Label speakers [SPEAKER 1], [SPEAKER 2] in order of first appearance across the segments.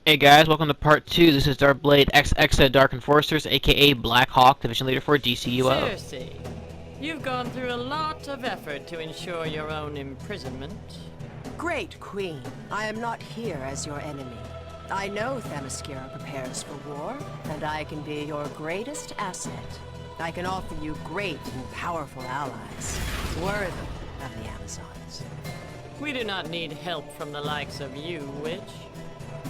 [SPEAKER 1] Hey guys, welcome to part 2. This is DrkBLADExx Dark Enforcers, aka Black Hawk, Division Leader for DCUO.
[SPEAKER 2] Circe, you've gone through a lot of effort to ensure your own imprisonment.
[SPEAKER 3] Great Queen, I am not here as your enemy. I know Themyscira prepares for war, and I can be your greatest asset. I can offer you great and powerful allies, worthy of the Amazons.
[SPEAKER 2] We do not need help from the likes of you, witch.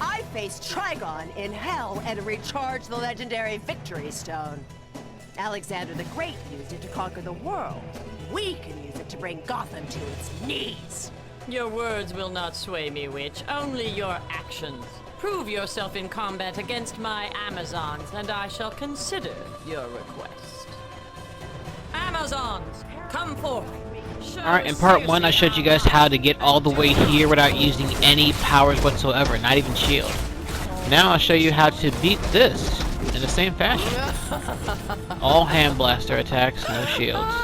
[SPEAKER 3] I faced Trigon in hell and recharged the legendary Victory Stone. Alexander the Great used it to conquer the world. We can use it to bring Gotham to its knees.
[SPEAKER 2] Your words will not sway me, witch, only your actions. Prove yourself in combat against my Amazons, and I shall consider your request. Amazons, come forth!
[SPEAKER 1] Alright, in part 1 I showed you guys how to get all the way here without using any powers whatsoever, not even shield. Now I'll show you how to beat this in the same fashion. All hand blaster attacks, no shields.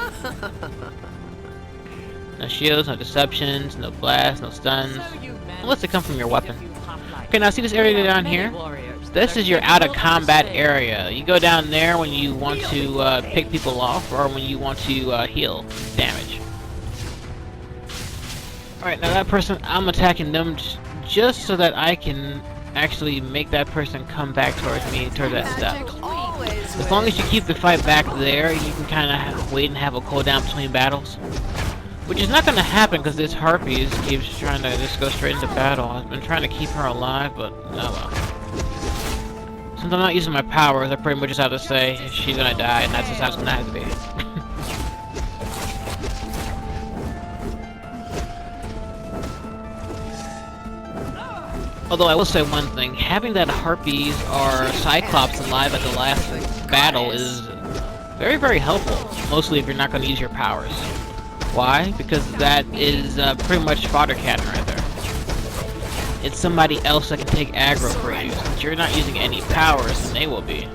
[SPEAKER 1] No shields, no deceptions, no blasts, no stuns. Unless they come from your weapon. Okay, now see this area down here? This is your out of combat area. You go down there when you want to pick people off or when you want to heal damage. Alright, now that person, I'm attacking them just so that I can actually make that person come back towards me, towards that step. As long as you keep the fight back there, you can kind of wait and have a cooldown between battles. Which is not going to happen because this Harpies keeps trying to just go straight into battle. I've been trying to keep her alive, but no. Since I'm not using my powers, I pretty much just have to say she's going to die, and that's just how it's going to have to be. Although I will say one thing, having that Harpies or Cyclops alive at the last battle is very, very helpful. Mostly if you're not going to use your powers. Why? Because that is pretty much fodder cannon right there. It's somebody else that can take aggro for you. Since you're not using any powers, and they will be.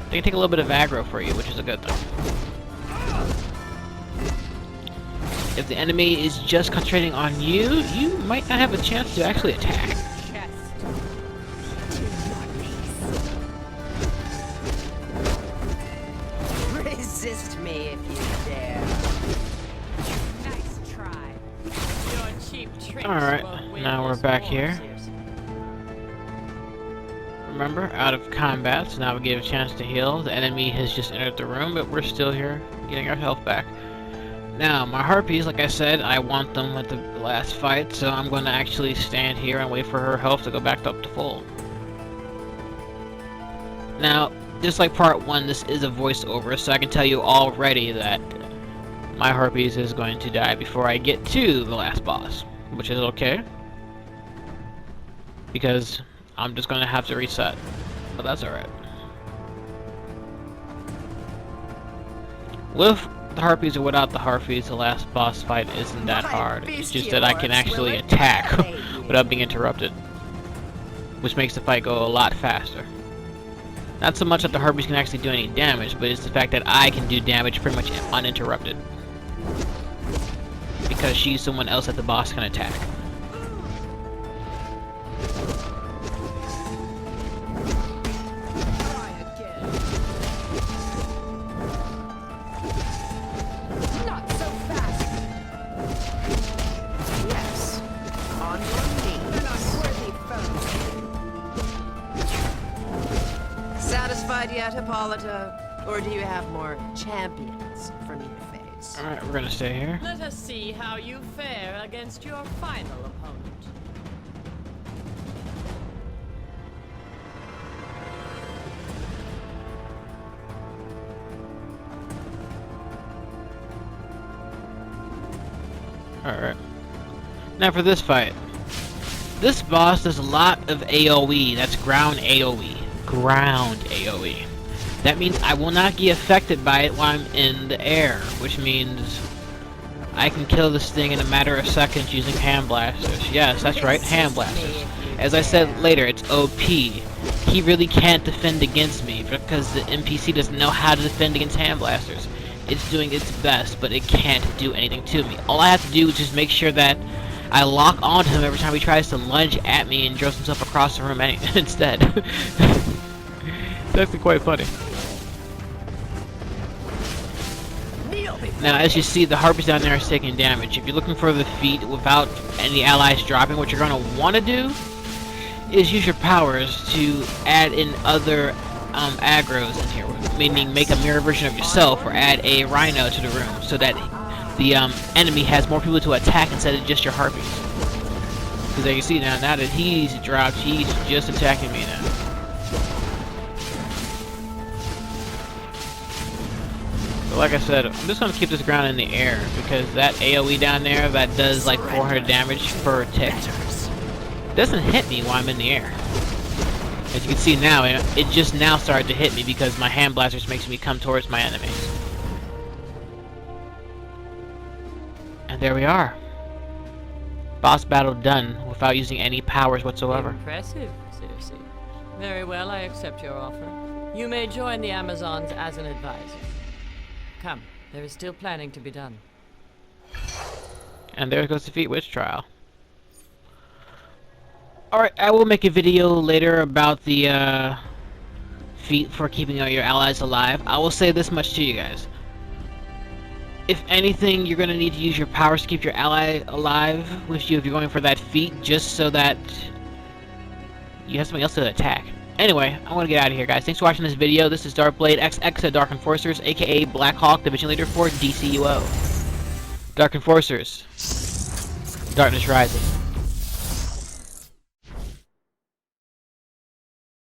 [SPEAKER 1] They can take a little bit of aggro for you, which is a good thing. If the enemy is just concentrating on you, you might not have a chance to actually attack.
[SPEAKER 3] Resist me if you dare. Nice try.
[SPEAKER 2] Your cheap tricks
[SPEAKER 1] Alright,
[SPEAKER 2] won't win
[SPEAKER 1] now we're
[SPEAKER 2] this
[SPEAKER 1] back
[SPEAKER 2] war,
[SPEAKER 1] here.
[SPEAKER 2] Circe.
[SPEAKER 1] Remember, out of combat, so now we get a chance to heal. The enemy has just entered the room, but we're still here, getting our health back. Now, my Harpies, like I said, I want them at the last fight, so I'm going to actually stand here and wait for her health to go back up to full. Now, just like part 1, this is a voiceover, so I can tell you already that my Harpies is going to die before I get to the last boss, which is okay, because I'm just going to have to reset, but that's alright. With the Harpies or without the Harpies, the last boss fight isn't that hard. It's just that I can actually attack without being interrupted, which makes the fight go a lot faster. Not so much that the Harpies can actually do any damage, but it's the fact that I can do damage pretty much uninterrupted. Because she's someone else that the boss can attack.
[SPEAKER 3] Not so fast. Yes. On your knees. An unworthy foe. Satisfied yet, Hippolyta? Or do you have more champions for me to face?
[SPEAKER 1] Alright, we're gonna stay here.
[SPEAKER 2] Let us see how you fare against your final opponent.
[SPEAKER 1] Alright. Now for this fight. This boss does a lot of AoE. That's ground AoE. Ground AoE. That means I will not get affected by it while I'm in the air, which means I can kill this thing in a matter of seconds using hand blasters. Yes, that's right, hand blasters. As I said later, it's OP. He really can't defend against me because the NPC doesn't know how to defend against hand blasters. It's doing its best, but it can't do anything to me. All I have to do is just make sure that I lock onto him every time he tries to lunge at me and throws himself across the room instead. It's actually quite funny. Now, as you see, the harpies down there are taking damage. If you're looking for the feat without any allies dropping, what you're going to want to do is use your powers to add in other aggros in here, meaning make a mirror version of yourself or add a rhino to the room so that the enemy has more people to attack instead of just your harpies. Because as you see now that he's dropped, he's just attacking me now. So like I said, I'm just going to keep this ground in the air because that AoE down there that does like 400 damage per tick doesn't hit me while I'm in the air. As you can see now, it just now started to hit me because my hand blasters makes me come towards my enemies. And there we are. Boss battle done without using any powers whatsoever.
[SPEAKER 2] Impressive, Circe. Very well, I accept your offer. You may join the Amazons as an advisor. Come, there is still planning to be done.
[SPEAKER 1] And there goes the Feat Witch trial. Alright, I will make a video later about the feat for keeping your allies alive. I will say this much to you guys. If anything, you're going to need to use your powers to keep your ally alive with you if you're going for that feat, just so that you have something else to attack. Anyway, I'm going to get out of here, guys. Thanks for watching this video. This is DrkBLADExx at Dark Enforcers, aka Black Hawk, Division Leader for DCUO. Dark Enforcers. Darkness rises.